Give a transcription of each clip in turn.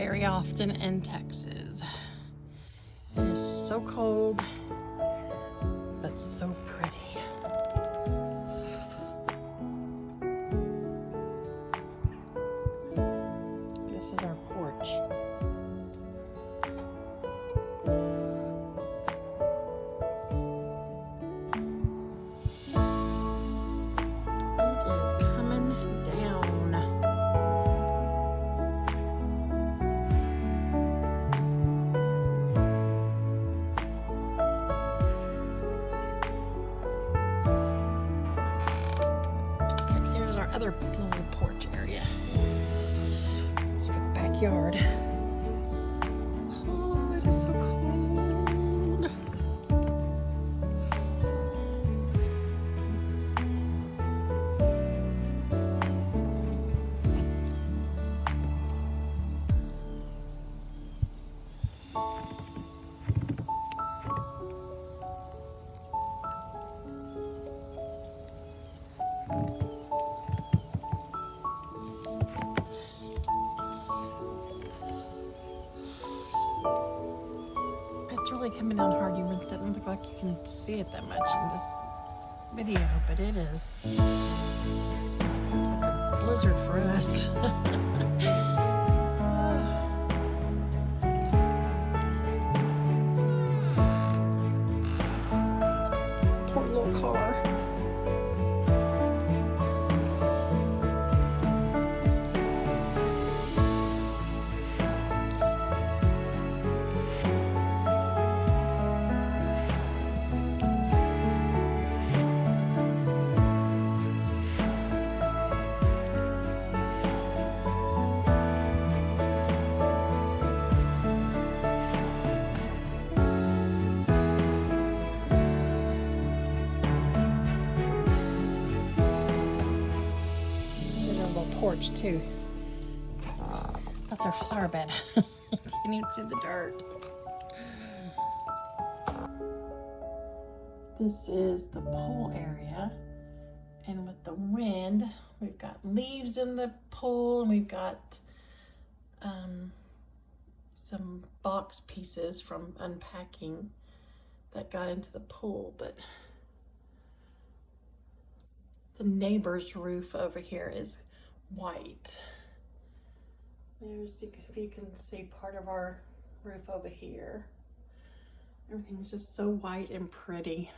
very often in Texas. It is so cold, but so pretty. This is our porch. Other little porch area. It's the backyard. Oh, it is so cold. Really coming down hard. You doesn't look like you can see it that much in this video, but it is. It's like a blizzard for us. Poor little car. Porch too. That's our flower bed. You can even see the dirt. This is the pool area, and with the wind, we've got leaves in the pool, and we've got some box pieces from unpacking that got into the pool, but the neighbor's roof over here is white. There's, if you can see part of our roof over here. Everything's just so white and pretty.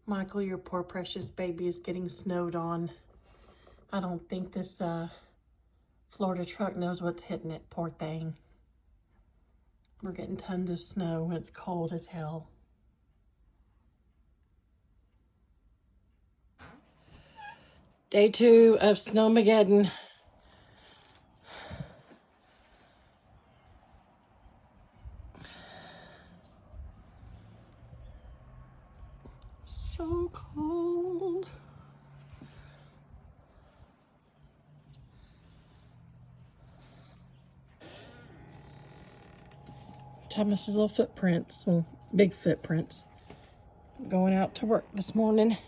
Michael, your poor precious baby is getting snowed on. I don't think this Florida truck knows what's hitting it, poor thing. We're getting tons of snow and it's cold as hell. Day 2 of Snowmageddon. So cold. Thomas's little footprints, well, big footprints, going out to work this morning.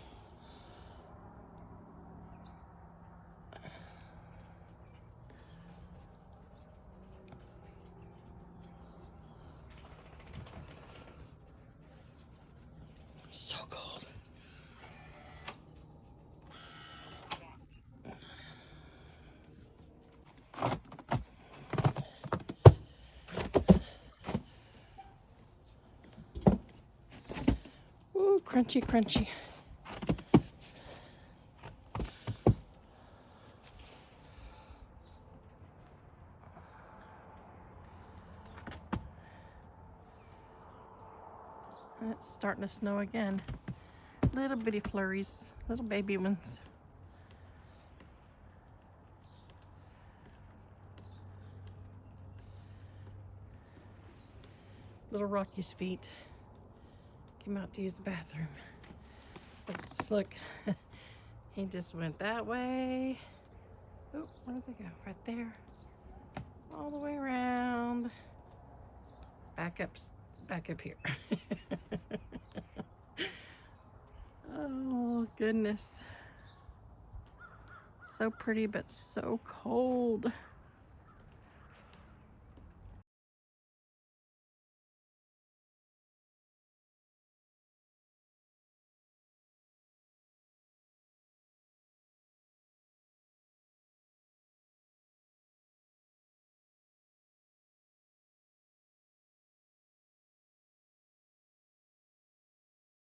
So cold. Ooh, crunchy, crunchy. It's starting to snow again. Little bitty flurries, little baby ones. Little Rocky's feet came out to use the bathroom. Look, he just went that way. Oh, where did they go? Right there. All the way around. Back up here. Goodness. So pretty, but so cold.